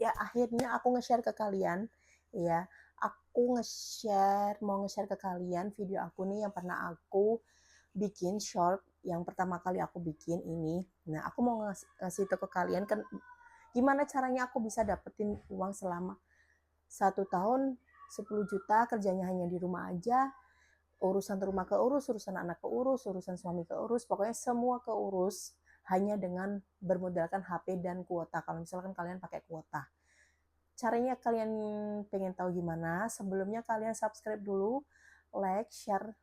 ya akhirnya aku nge-share ke kalian ya. Aku mau nge-share ke kalian video aku nih yang pernah aku bikin short yang pertama kali aku bikin ini. Nah, aku mau ngasih itu ke kalian kan gimana caranya aku bisa dapetin uang selama 1 tahun 10 juta kerjanya hanya di rumah aja, urusan rumah keurus, urusan anak keurus, urusan suami keurus, pokoknya semua keurus hanya dengan bermodalkan HP dan kuota. Kalau misalkan kalian pakai kuota. Caranya kalian pengen tahu gimana? Sebelumnya kalian subscribe dulu, like, share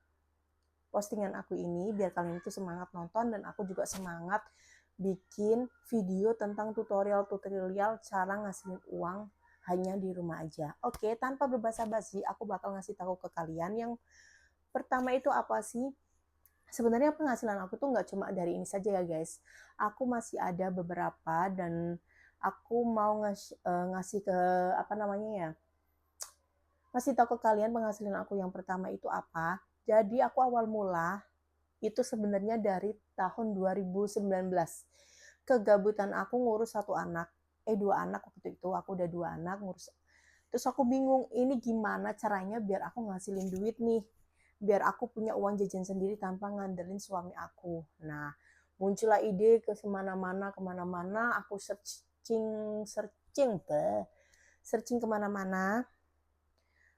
postingan aku ini biar kalian itu semangat nonton dan aku juga semangat bikin video tentang tutorial cara ngasilin uang hanya di rumah aja. Oke, tanpa berbasa-basi, aku bakal ngasih tahu ke kalian yang pertama itu apa sih? Sebenarnya penghasilan aku tuh nggak cuma dari ini saja ya guys. Aku masih ada beberapa dan aku mau ngasih ke apa namanya ya? Ngasih tahu ke kalian penghasilan aku yang pertama itu apa. Jadi aku awal mula itu sebenarnya dari tahun 2019. Kegabutan aku ngurus dua anak waktu itu. Aku udah 2 anak ngurus. Terus aku bingung, ini gimana caranya biar aku ngasilin duit nih. Biar aku punya uang jajan sendiri tanpa ngandelin suami aku. Nah, muncullah ide kemana-mana, aku searching kemana-mana.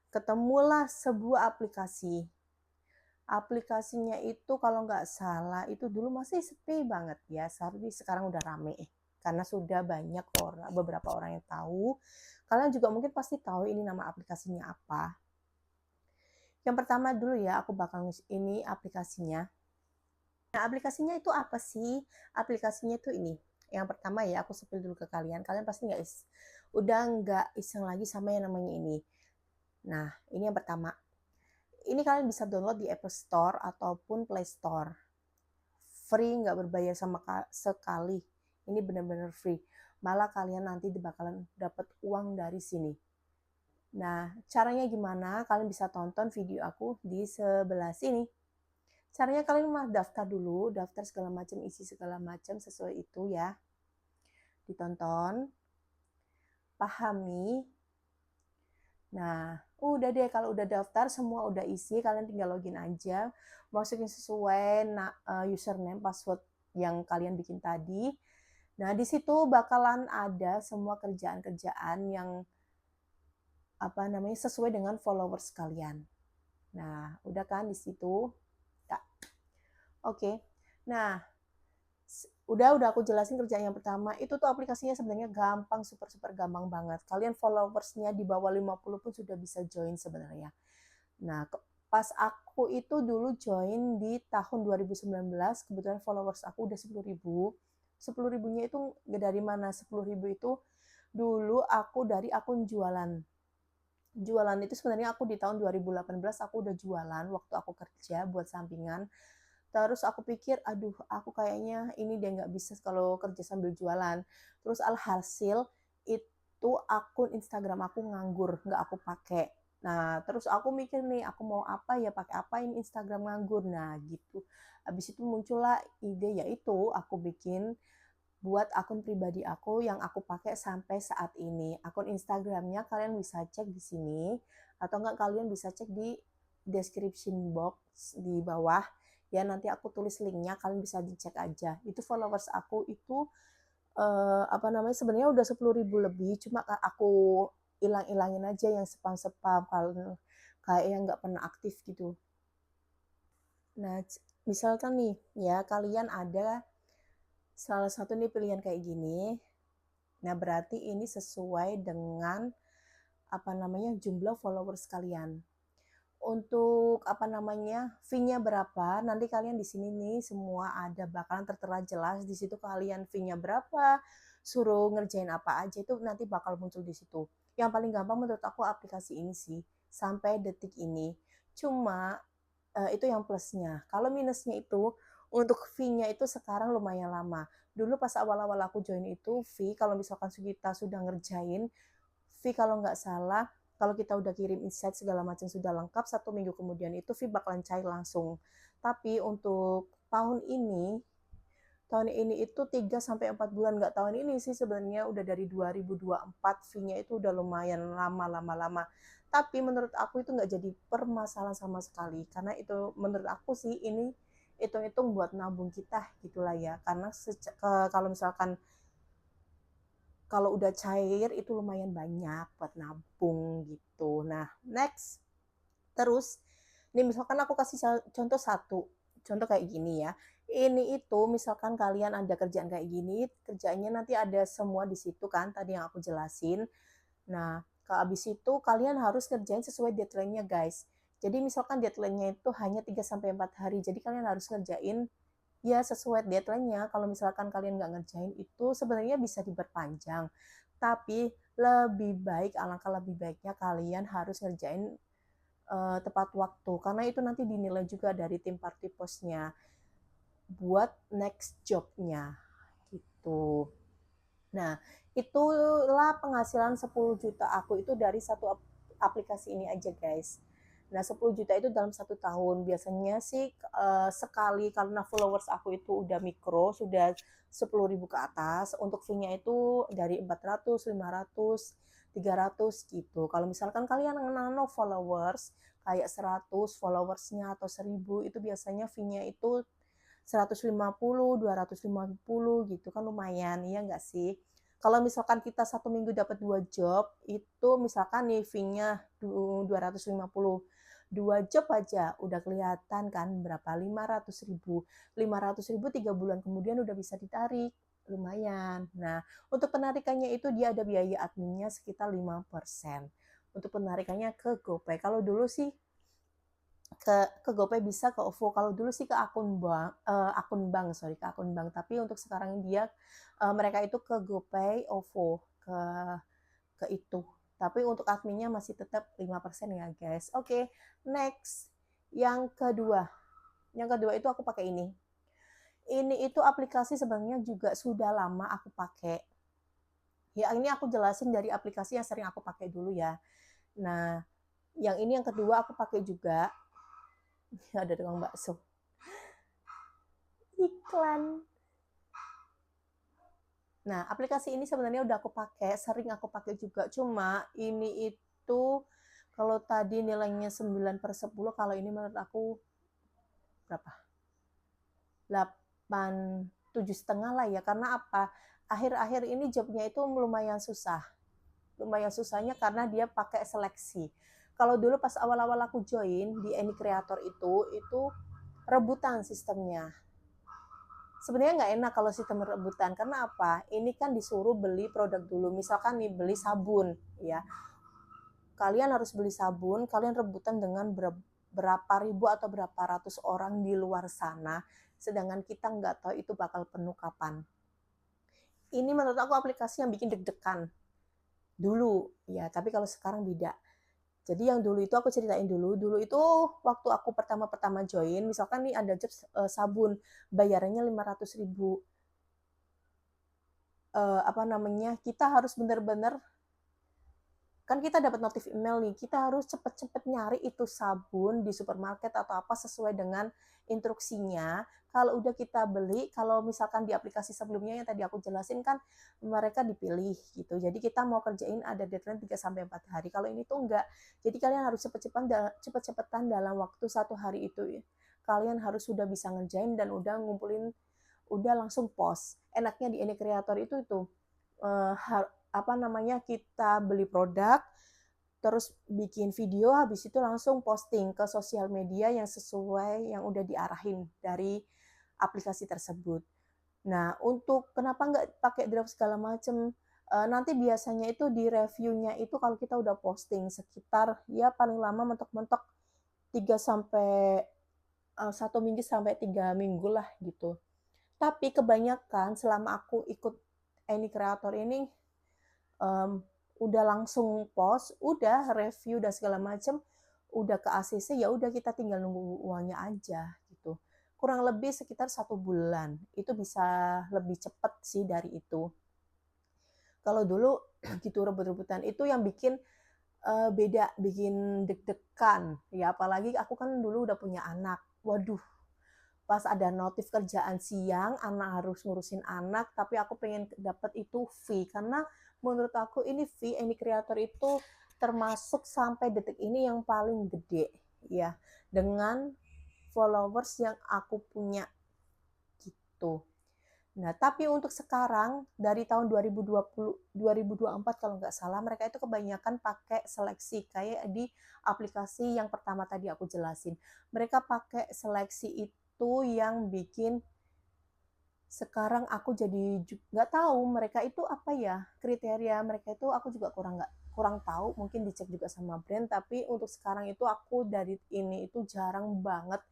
Ketemulah sebuah aplikasi. Aplikasinya itu kalau nggak salah itu dulu masih sepi banget ya, tapi sekarang udah rame karena sudah banyak beberapa orang yang tahu. Kalian juga mungkin pasti tahu ini nama aplikasinya apa. Yang pertama dulu ya, aku bakal ini aplikasinya. Nah, aplikasinya itu apa sih? Aplikasinya itu ini. Yang pertama ya, aku spill dulu ke kalian. Kalian pasti udah nggak iseng lagi sama yang namanya ini. Nah, ini yang pertama. Ini kalian bisa download di Apple Store ataupun Play Store. Free, nggak berbayar sama sekali. Ini benar-benar free. Malah kalian nanti bakalan dapat uang dari sini. Nah, caranya gimana? Kalian bisa tonton video aku di sebelah sini. Caranya kalian mah daftar dulu, daftar segala macam, isi segala macam sesuai itu ya. Ditonton, pahami. Nah, udah deh kalau udah daftar, semua udah isi, kalian tinggal login aja, masukin sesuai username, password yang kalian bikin tadi. Nah, di situ bakalan ada semua kerjaan-kerjaan yang apa namanya sesuai dengan followers kalian. Nah, udah kan di situ? Ya. Oke. Nah, udah aku jelasin kerjaan yang pertama. Itu tuh aplikasinya sebenarnya gampang, super gampang banget. Kalian followersnya di bawah 50 pun sudah bisa join sebenarnya. Nah, pas aku itu dulu join di tahun 2019, kebetulan followers aku udah 10.000. 10.000-nya itu dari mana? 10.000 itu dulu aku dari akun jualan. Jualan itu sebenarnya aku di tahun 2018 aku udah jualan waktu aku kerja buat sampingan. Terus aku pikir, aduh aku kayaknya ini dia nggak bisa kalau kerja sambil jualan. Terus alhasil itu akun Instagram aku nganggur, nggak aku pakai. Nah, terus aku mikir nih, aku mau apa ya, pakai apa ini Instagram nganggur. Nah, gitu. Habis itu muncullah ide, yaitu aku bikin buat akun pribadi aku yang aku pakai sampai saat ini. Akun Instagramnya kalian bisa cek di sini, atau enggak kalian bisa cek di description box di bawah. Ya, nanti aku tulis linknya, kalian bisa dicek aja. Itu followers aku itu apa namanya sebenarnya udah 10.000 lebih, cuma aku hilang-hilangin aja yang spam-spam kalau kayak yang nggak pernah aktif gitu. Nah, misalkan nih ya kalian ada salah satu nih pilihan kayak gini. Nah, berarti ini sesuai dengan apa namanya jumlah followers kalian. Untuk apa namanya fee-nya berapa? Nanti kalian di sini nih semua ada bakalan tertera jelas di situ kalian fee-nya berapa, suruh ngerjain apa aja itu nanti bakal muncul di situ. Yang paling gampang menurut aku aplikasi ini sih sampai detik ini. Cuma itu yang plusnya. Kalau minusnya itu untuk fee-nya itu sekarang lumayan lama. Dulu pas awal-awal aku join itu fee kalau misalkan kita sudah ngerjain fee kalau nggak salah kalau kita udah kirim insight segala macam sudah lengkap 1 minggu kemudian itu fee bakalan cair langsung. Tapi untuk tahun ini tahun ini itu 3-4 bulan, nggak tahun ini sih sebenarnya, udah dari 2024 fee-nya itu udah lumayan lama. Tapi menurut aku itu nggak jadi permasalahan sama sekali, karena itu menurut aku sih ini hitung-hitung buat nabung kita gitulah ya, karena kalau misalkan kalau udah cair itu lumayan banyak buat nabung gitu. Nah, next. Terus, ini misalkan aku kasih contoh satu. Contoh kayak gini ya. Ini itu misalkan kalian ada kerjaan kayak gini, kerjaannya nanti ada semua di situ kan, tadi yang aku jelasin. Nah, habis itu kalian harus kerjain sesuai deadline-nya, guys. Jadi misalkan deadline-nya itu hanya 3-4 hari. Jadi kalian harus ngerjain ya sesuai deadline-nya. Kalau misalkan kalian nggak ngerjain itu sebenarnya bisa diperpanjang. Tapi lebih baik, alangkah lebih baiknya kalian harus ngerjain tepat waktu. Karena itu nanti dinilai juga dari tim party postnya buat next job-nya gitu. Nah, itulah penghasilan 10 juta aku itu dari satu aplikasi ini aja, guys. Nah, 10 juta itu dalam 1 tahun. Biasanya sih sekali, karena followers aku itu udah mikro, sudah 10.000 ke atas. Untuk fee-nya itu dari 400, 500, 300 gitu. Kalau misalkan kalian nano followers, kayak 100 followersnya atau 1000, itu biasanya fee-nya itu 150, 250 gitu kan, lumayan, iya nggak sih? Kalau misalkan kita 1 minggu dapat 2 job, itu misalkan nih fee-nya 250, 2 job aja udah kelihatan kan berapa, 500.000. 500.000 3 bulan kemudian udah bisa ditarik, lumayan. Nah, untuk penarikannya itu dia ada biaya adminnya sekitar 5%. Untuk penarikannya ke GoPay. Kalau dulu sih ke GoPay bisa, ke OVO. Kalau dulu sih ke akun bank. Tapi untuk sekarang dia mereka itu ke GoPay, OVO, ke itu. Tapi untuk adminnya masih tetap 5% ya, guys. Oke, next. Yang kedua. Yang kedua itu aku pakai ini. Ini itu aplikasi sebenarnya juga sudah lama aku pakai. Ya, ini aku jelasin dari aplikasi yang sering aku pakai dulu ya. Nah, yang ini yang kedua aku pakai juga. Ada tukang bakso. Iklan. Nah, aplikasi ini sebenarnya udah aku pakai, sering aku pakai juga. Cuma ini itu kalau tadi nilainya 9/10, kalau ini menurut aku berapa? 8, 7,5 lah ya. Karena apa? Akhir-akhir ini jobnya itu lumayan susah. Lumayan susahnya karena dia pakai seleksi. Kalau dulu pas awal-awal aku join di Any Creator itu rebutan sistemnya. Sebenarnya nggak enak kalau sistem rebutan, karena apa? Ini kan disuruh beli produk dulu. Misalkan nih beli sabun, ya. Kalian harus beli sabun, kalian rebutan dengan berapa ribu atau berapa ratus orang di luar sana, sedangkan kita nggak tahu itu bakal penuh kapan. Ini menurut aku aplikasi yang bikin deg-degan dulu, ya. Tapi kalau sekarang beda. Jadi yang dulu itu aku ceritain dulu. Dulu itu waktu aku pertama-tama join, misalkan nih ada job sabun, bayarannya 500.000. Kita harus benar-benar, kan kita dapat notif email nih, kita harus cepet-cepet nyari itu sabun di supermarket atau apa sesuai dengan instruksinya. Kalau udah kita beli, kalau misalkan di aplikasi sebelumnya yang tadi aku jelasin kan mereka dipilih gitu. Jadi kita mau kerjain ada deadline 3-4 hari. Kalau ini tuh enggak. Jadi kalian harus cepet-cepetan dalam waktu 1 hari itu. Kalian harus sudah bisa ngerjain dan udah ngumpulin, udah langsung post. Enaknya di Any Creator itu kita beli produk, terus bikin video, habis itu langsung posting ke sosial media yang sesuai yang udah diarahin dari aplikasi tersebut. Nah, untuk kenapa nggak pakai draft segala macam, nanti biasanya itu di reviewnya itu kalau kita udah posting sekitar ya paling lama mentok-mentok 1 minggu sampai 3 minggu lah gitu. Tapi kebanyakan selama aku ikut Any Creator ini udah langsung post, udah review dan segala macam, udah ke ACC, ya udah kita tinggal nunggu uangnya aja gitu. Kurang lebih sekitar 1 bulan, itu bisa lebih cepat sih dari itu. Kalau dulu gitu rebut-rebutan itu yang bikin beda, bikin deg-degan ya, apalagi aku kan dulu udah punya anak. Waduh, pas ada notif kerjaan siang, anak harus ngurusin anak, tapi aku pengen dapat itu fee, karena menurut aku ini fee any creator itu termasuk sampai detik ini yang paling gede ya, dengan followers yang aku punya gitu. Nah, tapi untuk sekarang dari tahun 2020 2024 kalau nggak salah, mereka itu kebanyakan pakai seleksi kayak di aplikasi yang pertama tadi aku jelasin. Mereka pakai seleksi itu yang bikin sekarang aku jadi nggak tahu mereka itu apa ya, kriteria mereka itu aku juga kurang tahu, mungkin dicek juga sama brand, tapi untuk sekarang itu aku dari ini itu jarang banget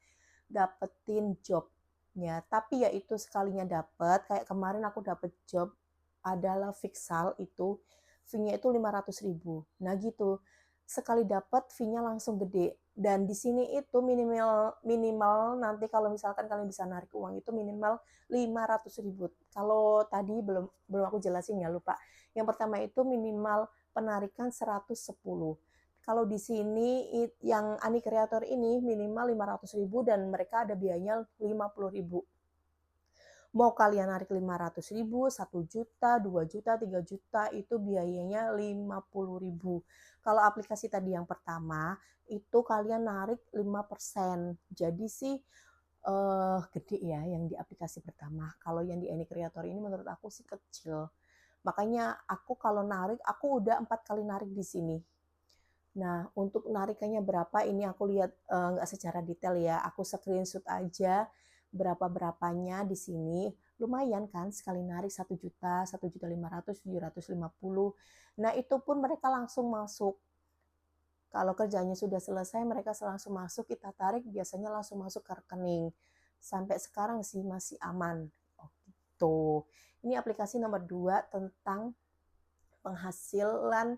dapetin jobnya. Tapi ya itu sekalinya dapet, kayak kemarin aku dapet job adalah Fixal itu, fee-nya itu 500.000. Nah gitu, sekali dapet fee-nya langsung gede. Dan di sini itu minimal minimal nanti kalau misalkan kalian bisa narik uang itu minimal 500.000. Kalau tadi belum belum aku jelasin ya, lupa. Yang pertama itu minimal penarikan 110. Kalau di sini yang Ani Kreator ini minimal 500.000 dan mereka ada biayanya 50.000. Mau kalian narik 500.000, 1 juta, 2 juta, 3 juta, itu biayanya 50.000. Kalau aplikasi tadi yang pertama, itu kalian narik 5%. Jadi sih gede ya yang di aplikasi pertama. Kalau yang di Any Creator ini menurut aku sih kecil. Makanya aku kalau narik, aku udah 4 kali narik di sini. Nah, untuk narikannya berapa, ini aku lihat nggak secara detail ya. Aku screenshot aja berapa-berapanya di sini. Lumayan kan, sekali narik 1 juta, 1.500.000, 750. Nah, itu pun mereka langsung masuk. Kalau kerjanya sudah selesai, mereka langsung masuk, kita tarik, biasanya langsung masuk ke rekening. Sampai sekarang sih masih aman. Oh, gitu. Ini aplikasi nomor 2 tentang penghasilan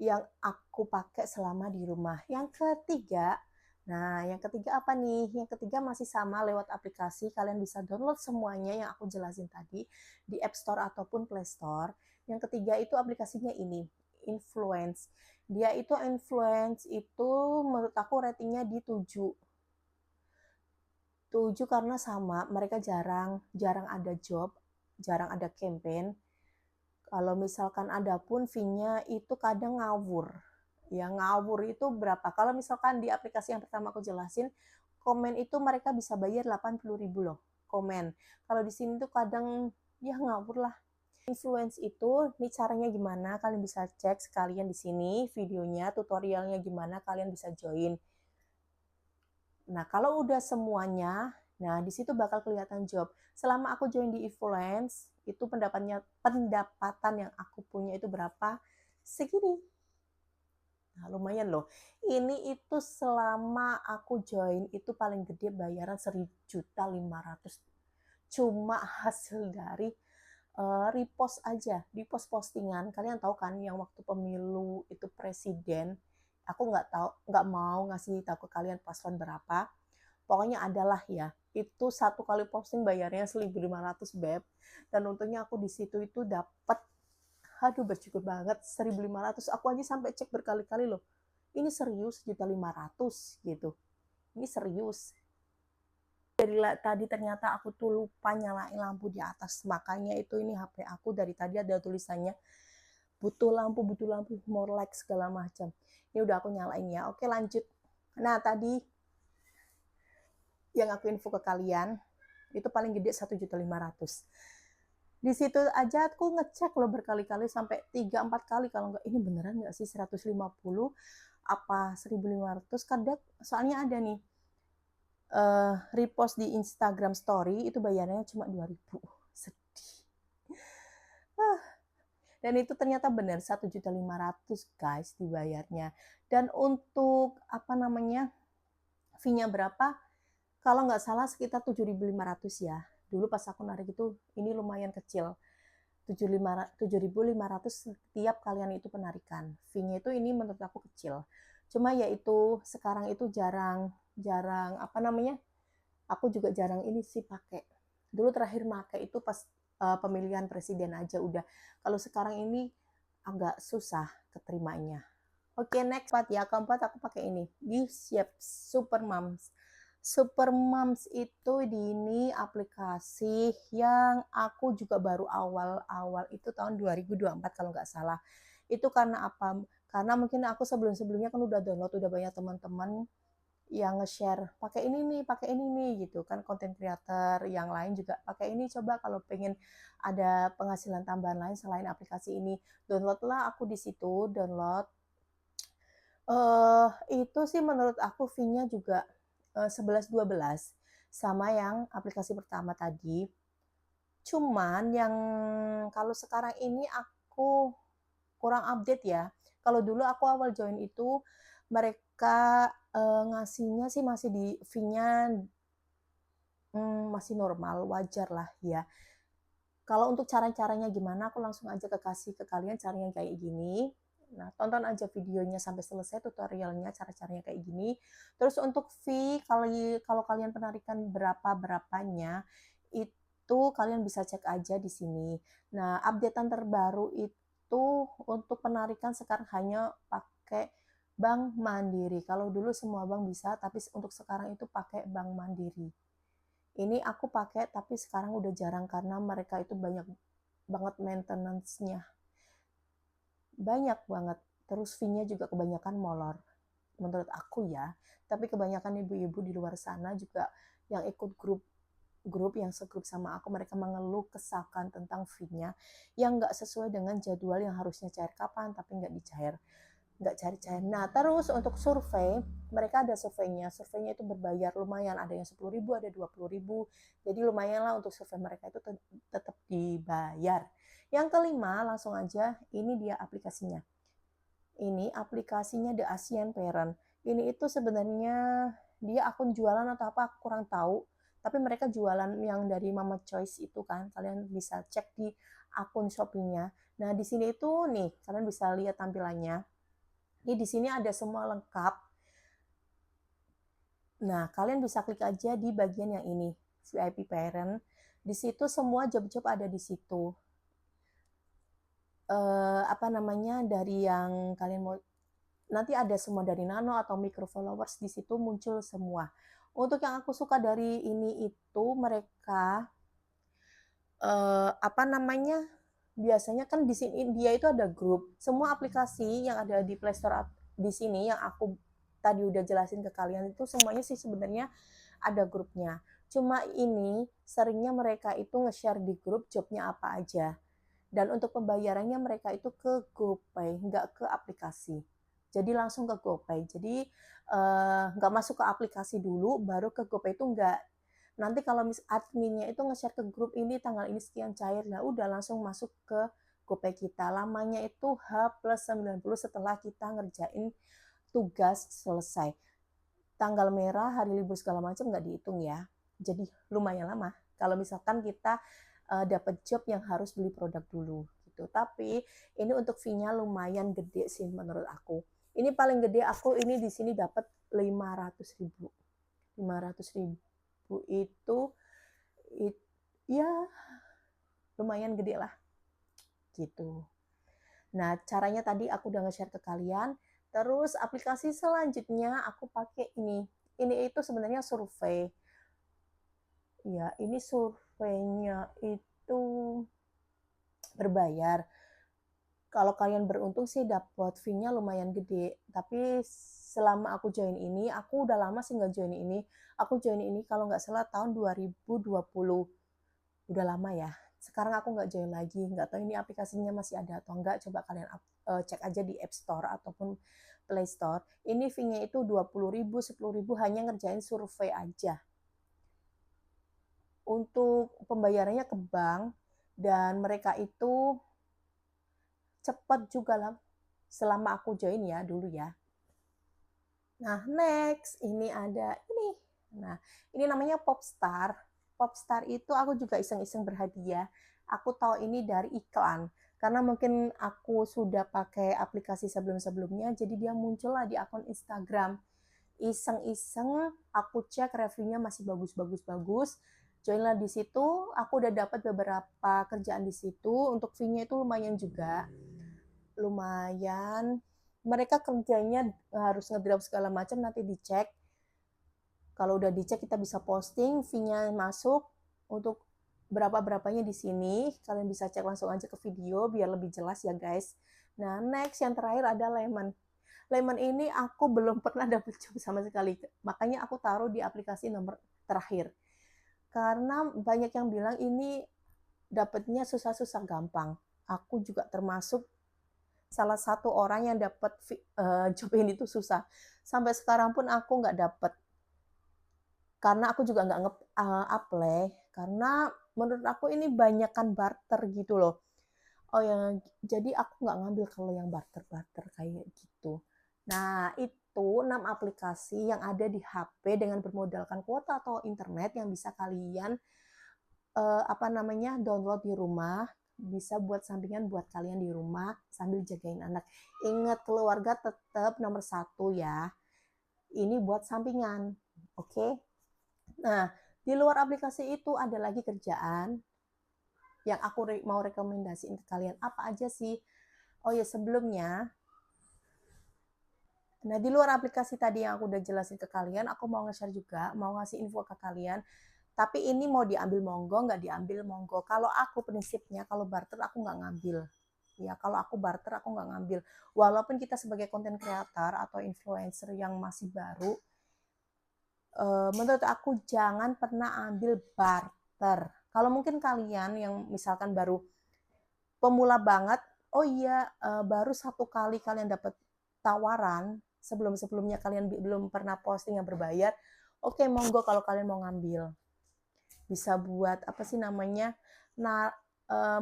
yang aku pakai selama di rumah. Yang ketiga, nah yang ketiga apa nih? Yang ketiga masih sama lewat aplikasi. Kalian bisa download semuanya yang aku jelasin tadi di App Store ataupun Play Store. Yang ketiga itu aplikasinya ini, Influence. Dia itu Influence itu menurut aku ratingnya di 7. 7 karena sama, mereka jarang ada job, jarang ada campaign. Kalau misalkan ada pun fee-nya itu kadang ngawur. Ya ngawur itu berapa? Kalau misalkan di aplikasi yang pertama aku jelasin, komen itu mereka bisa bayar 80.000 loh, komen. Kalau di sini tuh kadang ya ngawur lah. Influence itu, ini caranya gimana? Kalian bisa cek sekalian di sini videonya, tutorialnya gimana, kalian bisa join. Nah, kalau udah semuanya, nah di situ bakal kelihatan job. Selama aku join di Influence, itu pendapatan yang aku punya itu berapa? Segini. Nah, lumayan loh. Ini itu selama aku join itu paling gede bayaran 1.500.000. Cuma hasil dari repost aja, repost postingan. Kalian tahu kan yang waktu pemilu itu presiden, aku nggak mau ngasih tahu ke kalian paslon berapa. Pokoknya adalah ya, itu satu kali posting bayarnya 1.500 beb. Dan untungnya aku di situ itu dapat, aduh bersyukur banget 1.500. Aku aja sampai cek berkali-kali loh. Ini serius 1.500 gitu. Ini serius. Dari tadi ternyata aku tuh lupa nyalain lampu di atas, makanya itu ini HP aku dari tadi ada tulisannya butuh lampu, more like segala macam. Ini udah aku nyalain ya. Oke lanjut. Nah tadi yang aku info ke kalian itu paling gede 1.500.000. Di situ aja aku ngecek loh berkali-kali sampai 3-4 kali, kalau nggak ini beneran nggak sih 150 apa 1.500. Kadang soalnya ada nih repost di Instagram story itu bayarnya cuma 2.000. Sedih. Dan itu ternyata benar 1.500.000 guys dibayarnya. Dan untuk apa namanya fee-nya berapa? Kalau nggak salah sekitar 7.500 ya. Dulu pas aku narik itu ini lumayan kecil. 7.500 setiap kalian itu penarikan. Fee-nya itu ini menurut aku kecil. Cuma ya itu sekarang itu jarang apa namanya? Aku juga jarang ini sih pakai. Dulu terakhir pakai itu pas pemilihan presiden aja udah. Kalau sekarang ini agak susah keterimanya. Oke, next part ya. Keempat aku pakai ini. Gift Shop Super Moms. Super Moms itu ini aplikasi yang aku juga baru awal-awal itu tahun 2024 kalau nggak salah. Itu karena apa? Karena mungkin aku sebelum-sebelumnya kan udah download, udah banyak teman-teman yang nge-share, pakai ini nih, pakai ini nih gitu kan, konten creator yang lain juga pakai ini, coba kalau pengen ada penghasilan tambahan lain selain aplikasi ini. Downloadlah aku di situ, download. Itu sih menurut aku fee-nya juga 11-12 sama yang aplikasi pertama tadi. Cuman yang kalau sekarang ini aku kurang update ya. Kalau dulu aku awal join itu mereka ngasihnya sih masih di fee-nya masih normal, wajar lah ya. Kalau untuk cara-caranya gimana, aku langsung aja kasih ke kalian caranya kayak gini. Nah, tonton aja videonya sampai selesai tutorialnya, cara-caranya kayak gini. Terus untuk fee, kalau kalian penarikan berapanya, itu kalian bisa cek aja di sini. Nah, updatean terbaru itu untuk penarikan sekarang hanya pakai Bank Mandiri. Kalau dulu semua bank bisa, tapi untuk sekarang itu pakai Bank Mandiri. Ini aku pakai tapi sekarang udah jarang karena mereka itu banyak banget maintenance-nya. Banyak banget. Terus fee-nya juga kebanyakan molor. Menurut aku ya. Tapi kebanyakan ibu-ibu di luar sana juga yang ikut grup yang segrup sama aku, mereka mengeluh kesahkan tentang fee-nya yang nggak sesuai dengan jadwal yang harusnya cair kapan tapi nggak cari-cari. Nah, terus untuk survei, mereka ada surveinya itu berbayar lumayan, ada yang 10.000, ada 20.000, jadi lumayan lah untuk survei mereka itu tetap dibayar. Yang kelima, langsung aja, ini dia aplikasinya. Ini aplikasinya The Asian Parent. Ini itu sebenarnya dia akun jualan atau apa, aku kurang tahu, tapi mereka jualan yang dari Mama Choice itu kan, kalian bisa cek di akun Shopee-nya. Nah, di sini itu nih, kalian bisa lihat tampilannya. Jadi di sini ada semua lengkap. Nah, kalian bisa klik aja di bagian yang ini, VIP Parent. Di situ semua job-job ada di situ. Apa namanya, dari yang kalian mau, nanti ada semua dari nano atau micro followers di situ muncul semua. Untuk yang aku suka dari ini itu mereka apa namanya, biasanya kan di sini dia itu ada grup. Semua aplikasi yang ada di Play Store di sini yang aku tadi udah jelasin ke kalian itu semuanya sih sebenarnya ada grupnya. Cuma ini seringnya mereka itu nge-share di grup jobnya apa aja. Dan untuk pembayarannya mereka itu ke GoPay, nggak ke aplikasi. Jadi langsung ke GoPay. Jadi nggak masuk ke aplikasi dulu, baru ke GoPay itu nggak. Nanti kalau adminnya itu nge-share ke grup ini tanggal ini sekian cair, nah udah langsung masuk ke GoPay kita. Lamanya itu H+90 setelah kita ngerjain tugas selesai. Tanggal merah, hari libur segala macam nggak dihitung ya. Jadi lumayan lama. Kalau misalkan kita dapat job yang harus beli produk dulu gitu. Tapi ini untuk fee-nya lumayan gede sih menurut aku. Ini paling gede aku ini di sini dapat 500.000. 500.000 itu ya lumayan gede lah gitu. Nah, caranya tadi aku udah nge-share ke kalian. Terus aplikasi selanjutnya aku pakai ini. Ini itu sebenarnya survei. Ya, ini surveinya itu berbayar. Kalau kalian beruntung sih dapat fee-nya lumayan gede. Tapi selama aku join ini, aku udah lama sih nggak join ini. Aku join ini kalau nggak salah tahun 2020. Udah lama ya. Sekarang aku nggak join lagi. Nggak tahu ini aplikasinya masih ada atau enggak. Coba kalian cek aja di App Store ataupun Play Store. Ini fee-nya itu 20.000, 10.000 hanya ngerjain survei aja. Untuk pembayarannya ke bank dan mereka itu cepat juga lah selama aku join ya dulu ya. Nah, next ini ada ini. Nah, ini namanya Popstar. Popstar itu aku juga iseng-iseng berhadiah. Aku tahu ini dari iklan. Karena mungkin aku sudah pakai aplikasi sebelum-sebelumnya, jadi dia muncul lah di akun Instagram. Iseng-iseng aku cek reviewnya masih bagus-bagus-bagus. Joinlah di situ, aku udah dapat beberapa kerjaan di situ. Untuk fee-nya itu lumayan juga. Lumayan. Mereka kerjanya harus ngedraft segala macam, nanti dicek. Kalau udah dicek kita bisa posting, fee-nya masuk untuk berapa-berapanya di sini. Kalian bisa cek langsung aja ke video biar lebih jelas ya guys. Nah, next yang terakhir ada Lemon. Lemon ini aku belum pernah dapet job sama sekali. Makanya aku taruh di aplikasi nomor terakhir. Karena banyak yang bilang ini dapetnya susah-susah gampang. Aku juga termasuk salah satu orang yang dapat job ini tuh susah. Sampai sekarang pun aku nggak dapet. Karena aku juga nggak apply. Karena menurut aku ini banyakkan barter gitu loh. Oh ya, jadi aku nggak ngambil kalau yang barter-barter kayak gitu. Nah, itu 6 aplikasi yang ada di HP dengan bermodalkan kuota atau internet yang bisa kalian download di rumah, bisa buat sampingan buat kalian di rumah sambil jagain anak. Ingat keluarga tetap nomor 1 ya. Ini buat sampingan, oke? Nah, di luar aplikasi itu ada lagi kerjaan yang aku mau rekomendasiin ke kalian. Apa aja sih? Oh ya, sebelumnya, nah di luar aplikasi tadi yang aku udah jelasin ke kalian, aku mau nge-share juga, mau ngasih info ke kalian. Tapi ini mau diambil monggo, nggak diambil monggo. Kalau aku prinsipnya, kalau barter aku nggak ngambil. Ya, kalau aku barter aku nggak ngambil. Walaupun kita sebagai content creator atau influencer yang masih baru, menurut aku jangan pernah ambil barter. Kalau mungkin kalian yang misalkan baru pemula banget, oh iya baru 1 kali kalian dapat tawaran, sebelum-sebelumnya kalian belum pernah posting yang berbayar, oke monggo kalau kalian mau ngambil. Bisa buat apa sih namanya,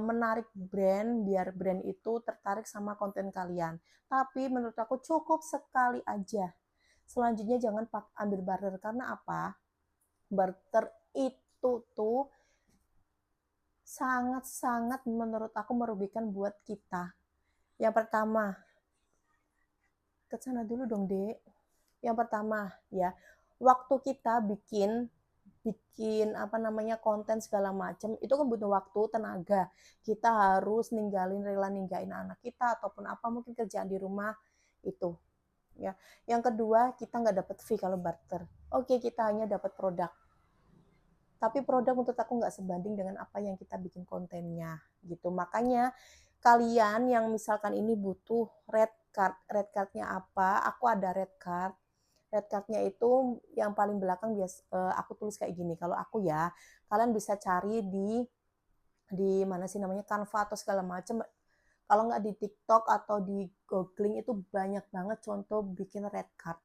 menarik brand biar brand itu tertarik sama konten kalian. Tapi menurut aku cukup sekali aja. Selanjutnya jangan ambil barter karena apa? Barter itu tuh sangat-sangat menurut aku merugikan buat kita. Yang pertama, ke sana dulu dong, Dek. Yang pertama, ya, waktu kita bikin konten segala macam itu kan butuh waktu, tenaga. Kita harus rela ninggalin anak kita ataupun apa mungkin kerjaan di rumah itu. Ya. Yang kedua, kita nggak dapat fee kalau barter. Oke, kita hanya dapat produk. Tapi produk menurut aku nggak sebanding dengan apa yang kita bikin kontennya gitu. Makanya kalian yang misalkan ini butuh red card, red cardnya apa? Aku ada red card. Red cardnya itu yang paling belakang aku tulis kayak gini. Kalau aku ya, kalian bisa cari di mana sih namanya Canva atau segala macam. Kalau nggak di TikTok atau di googling itu banyak banget contoh bikin red card.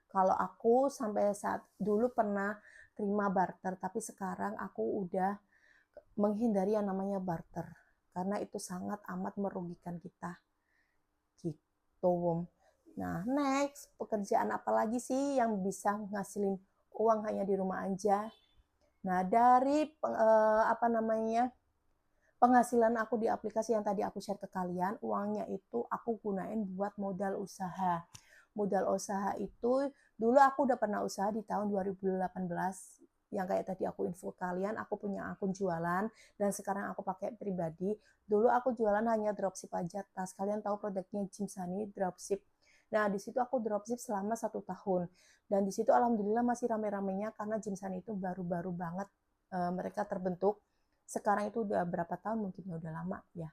Kalau aku sampai saat dulu pernah terima barter, tapi sekarang aku udah menghindari yang namanya barter karena itu sangat amat merugikan kita. Gitu. Nah, next, pekerjaan apa lagi sih yang bisa ngasilin uang hanya di rumah aja? Nah, dari penghasilan aku di aplikasi yang tadi aku share ke kalian, uangnya itu aku gunain buat modal usaha. Modal usaha itu dulu aku udah pernah usaha di tahun 2018 yang kayak tadi aku info kalian, aku punya akun jualan dan sekarang aku pakai pribadi. Dulu aku jualan hanya dropship aja tas. Kalian tahu produknya Jimsani dropship. Nah, di situ aku dropship selama 1 tahun. Dan di situ alhamdulillah masih rame-ramenya karena Jimsani itu baru-baru banget mereka terbentuk. Sekarang itu udah berapa tahun mungkin ya udah lama ya.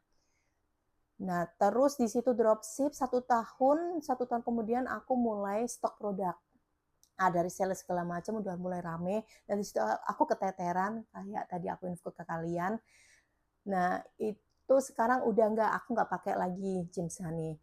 Nah, terus di situ dropship 1 tahun kemudian aku mulai stok produk. Dari sales segala macam udah mulai rame dan di situ aku keteteran kayak tadi aku info ke kalian. Nah, itu sekarang udah aku nggak pakai lagi Jimsani.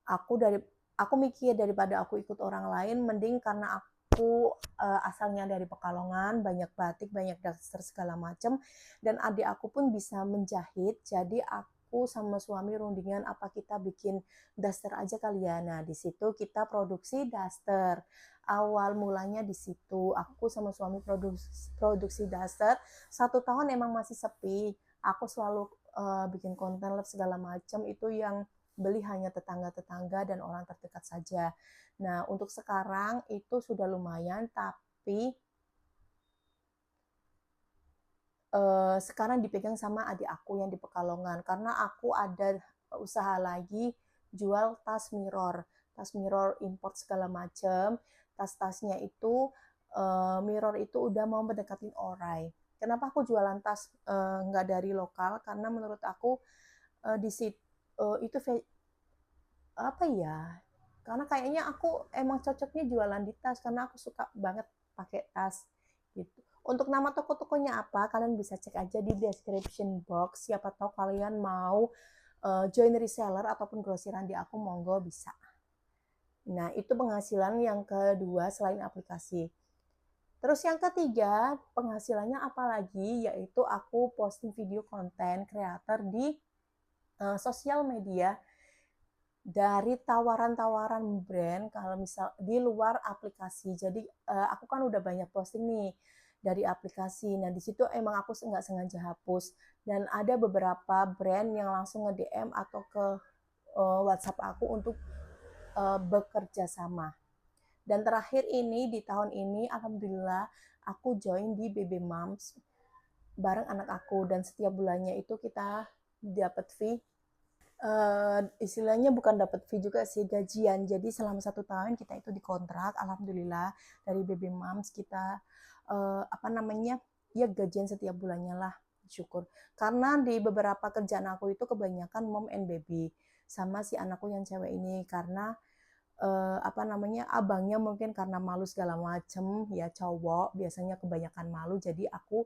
Aku mikir daripada aku ikut orang lain, mending karena aku asalnya dari Pekalongan, banyak batik, banyak daster segala macam, dan adik aku pun bisa menjahit, jadi aku sama suami rundingan apa kita bikin daster aja kali ya. Nah, di situ kita produksi daster. Awal mulanya di situ, aku sama suami produksi daster. 1 tahun emang masih sepi. Aku selalu bikin konten live segala macam itu yang beli hanya tetangga-tetangga dan orang terdekat saja. Nah, untuk sekarang itu sudah lumayan, tapi sekarang dipegang sama adik aku yang di Pekalongan karena aku ada usaha lagi jual tas mirror import segala macam. Tas-tasnya itu Mirror itu udah mau mendekatin Orai. Kenapa aku jualan tas nggak dari lokal? Karena menurut aku di situ itu apa ya? Karena kayaknya aku emang cocoknya jualan di tas karena aku suka banget pakai tas gitu. Untuk nama toko-tokonya apa, kalian bisa cek aja di description box. Siapa tahu kalian mau join reseller ataupun grosiran di aku, monggo bisa. Nah, itu penghasilan yang kedua selain aplikasi. Terus yang ketiga, penghasilannya apalagi, yaitu aku posting video konten creator di sosial media dari tawaran-tawaran brand kalau misal di luar aplikasi. Jadi aku kan udah banyak posting nih dari aplikasi. Nah di situ emang aku nggak sengaja hapus dan ada beberapa brand yang langsung nge-DM atau ke WhatsApp aku untuk bekerja sama. Dan terakhir ini di tahun ini alhamdulillah aku join di BB Moms bareng anak aku dan setiap bulannya itu kita dapat fee istilahnya bukan dapat fee juga sih, gajian. Jadi selama 1 tahun kita itu dikontrak, alhamdulillah dari Baby Moms kita apa namanya ya gajian setiap bulannya lah, syukur. Karena di beberapa kerjaan aku itu kebanyakan mom and baby sama si anakku yang cewek ini karena apa namanya abangnya mungkin karena malu segala macem ya cowok biasanya kebanyakan malu jadi aku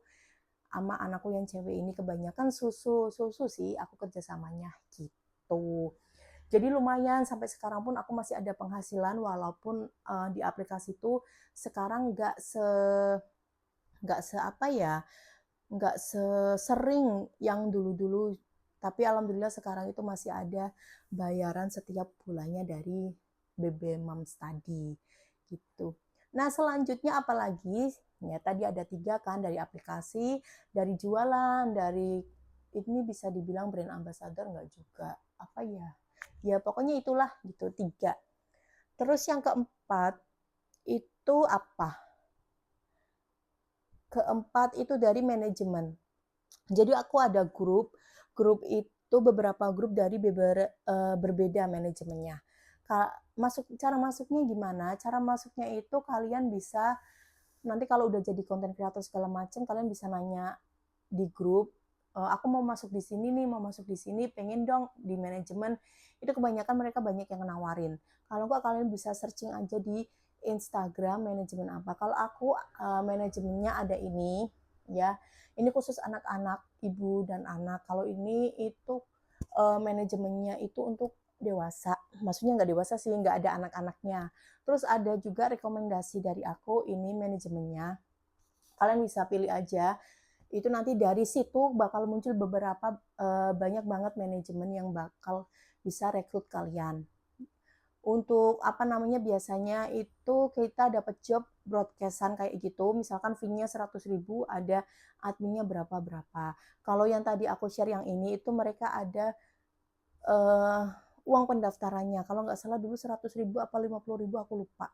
sama anakku yang cewek ini kebanyakan susu sih aku kerjasamanya gitu. Jadi lumayan sampai sekarang pun aku masih ada penghasilan walaupun di aplikasi itu sekarang nggak se apa ya nggak sesering yang dulu-dulu. Tapi alhamdulillah sekarang itu masih ada bayaran setiap bulannya dari BB Moms tadi gitu. Nah selanjutnya apalagi? Ya tadi ada 3 kan dari aplikasi, dari jualan, dari ini bisa dibilang brand ambassador nggak juga apa ya? Ya pokoknya itulah gitu 3. Terus yang keempat itu apa? Keempat itu dari manajemen. Jadi aku ada grup itu beberapa grup dari berbeda manajemennya. Cara masuknya gimana? Cara masuknya itu kalian bisa nanti kalau udah jadi konten kreator segala macam kalian bisa nanya di grup aku mau masuk di sini nih mau masuk di sini pengen dong di manajemen itu kebanyakan mereka banyak yang nawarin kalau enggak kalian bisa searching aja di Instagram manajemen apa kalau aku manajemennya ada ini ya ini khusus anak-anak ibu dan anak kalau ini itu manajemennya itu untuk dewasa maksudnya nggak dewasa sih nggak ada anak-anaknya. Terus ada juga rekomendasi dari aku ini manajemennya. Kalian bisa pilih aja. Itu nanti dari situ bakal muncul beberapa banyak banget manajemen yang bakal bisa rekrut kalian. Untuk apa namanya biasanya itu kita dapat job broadcastan kayak gitu. Misalkan fee-nya 100.000 ada adminnya berapa-berapa. Kalau yang tadi aku share yang ini itu mereka ada uang pendaftarannya. Kalau nggak salah dulu 100.000 apa 50.000 aku lupa.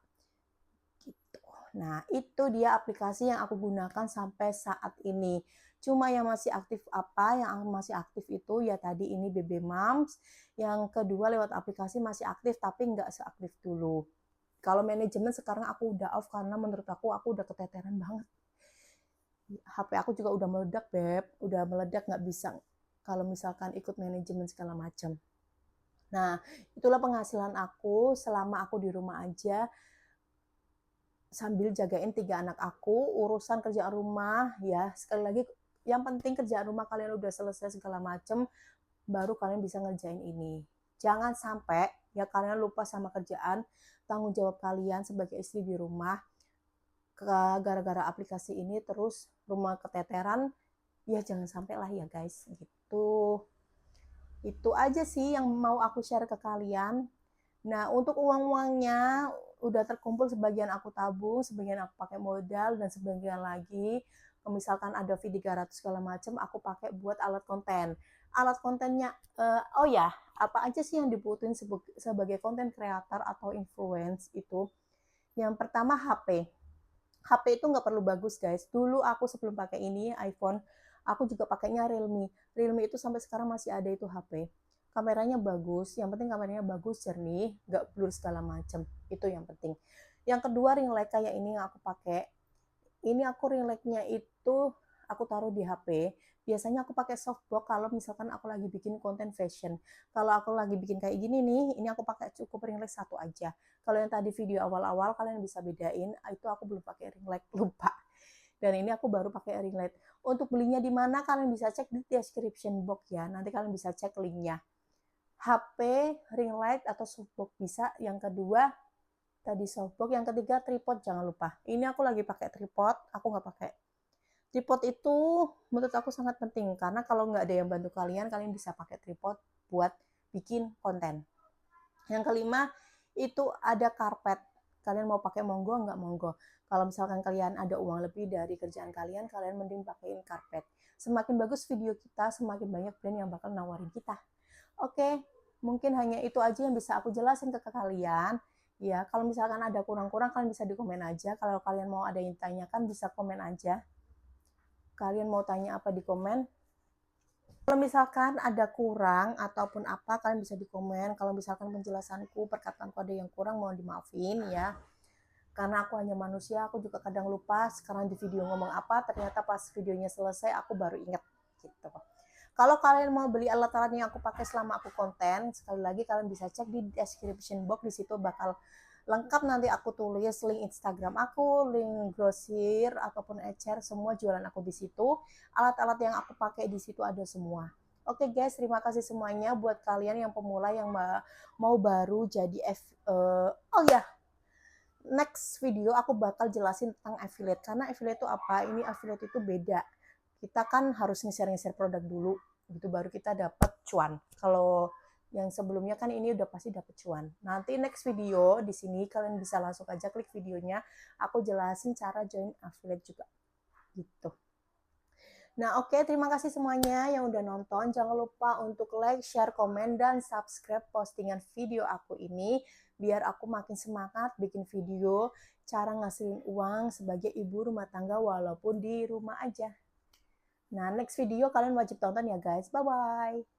Gitu. Nah, itu dia aplikasi yang aku gunakan sampai saat ini. Cuma yang masih aktif apa? Yang masih aktif itu ya tadi ini BB Moms. Yang kedua lewat aplikasi masih aktif tapi nggak seaktif dulu. Kalau manajemen sekarang aku udah off karena menurut aku udah keteteran banget. HP aku juga udah meledak, Beb. Udah meledak nggak bisa kalau misalkan ikut manajemen segala macam. Nah, itulah penghasilan aku selama aku di rumah aja sambil jagain 3 anak aku, urusan kerjaan rumah ya. Sekali lagi yang penting kerjaan rumah kalian udah selesai segala macem, baru kalian bisa ngerjain ini. Jangan sampai ya kalian lupa sama kerjaan, tanggung jawab kalian sebagai istri di rumah gara-gara aplikasi ini terus rumah keteteran, ya jangan sampai lah ya guys gitu. Itu aja sih yang mau aku share ke kalian. Nah, untuk uang-uangnya udah terkumpul sebagian aku tabung, sebagian aku pakai modal dan sebagian lagi misalkan ada fee 300 segala macam aku pakai buat alat konten. Alat kontennya oh ya, apa aja sih yang dibutuhin sebagai konten kreator atau influence itu? Yang pertama HP. HP itu nggak perlu bagus guys. Dulu aku sebelum pakai ini iPhone, aku juga pakainya Realme. Realme itu sampai sekarang masih ada itu HP. Kameranya bagus, yang penting kameranya bagus, jernih, nggak blur segala macam. Itu yang penting. Yang kedua ring light kayak ini yang aku pakai. Ini aku ring light-nya itu aku taruh di HP. Biasanya aku pakai softbox kalau misalkan aku lagi bikin konten fashion. Kalau aku lagi bikin kayak gini nih, ini aku pakai cukup ring light satu aja. Kalau yang tadi video awal-awal kalian bisa bedain, itu aku belum pakai ring light, lupa. Dan ini aku baru pakai ring light. Untuk belinya di mana kalian bisa cek di description box ya. Nanti kalian bisa cek linknya. HP, ring light atau softbox bisa. Yang kedua tadi softbox, yang ketiga tripod jangan lupa. Ini aku lagi pakai tripod, aku nggak pakai. Tripod itu menurut aku sangat penting karena kalau nggak ada yang bantu kalian bisa pakai tripod buat bikin konten. Yang kelima itu ada karpet. Kalian mau pakai monggo nggak monggo. Kalau misalkan kalian ada uang lebih dari kerjaan kalian mending pakaiin karpet. Semakin bagus video kita, semakin banyak brand yang bakal nawarin kita. Oke, mungkin hanya itu aja yang bisa aku jelasin ke kalian. Ya, kalau misalkan ada kurang-kurang kalian bisa di komen aja. Kalau kalian mau ada yang tanyakan bisa komen aja. Kalian mau tanya apa di komen? Kalau misalkan ada kurang ataupun apa kalian bisa di komen. Kalau misalkan penjelasanku, perkataanku ada yang kurang mohon dimaafin ya. Karena aku hanya manusia, aku juga kadang lupa sekarang di video ngomong apa, ternyata pas videonya selesai aku baru inget gitu. Kalau kalian mau beli alat-alat yang aku pakai selama aku konten, sekali lagi kalian bisa cek di description box, di situ bakal lengkap nanti aku tulis link Instagram aku, link grosir ataupun ecer, semua jualan aku di situ. Alat-alat yang aku pakai di situ ada semua. Oke guys, terima kasih semuanya buat kalian yang pemula yang mau baru jadi oh ya, next video aku bakal jelasin tentang affiliate. Karena affiliate itu apa? Ini affiliate itu beda. Kita kan harus nge-share produk dulu, gitu baru kita dapat cuan. Kalau yang sebelumnya kan ini udah pasti dapat cuan. Nanti next video di sini kalian bisa langsung aja klik videonya. Aku jelasin cara join affiliate juga, gitu. Nah, oke, terima kasih semuanya yang udah nonton. Jangan lupa untuk like, share, komen, dan subscribe postingan video aku ini biar aku makin semangat bikin video cara ngasilin uang sebagai ibu rumah tangga walaupun di rumah aja. Nah, next video kalian wajib tonton ya guys. Bye-bye.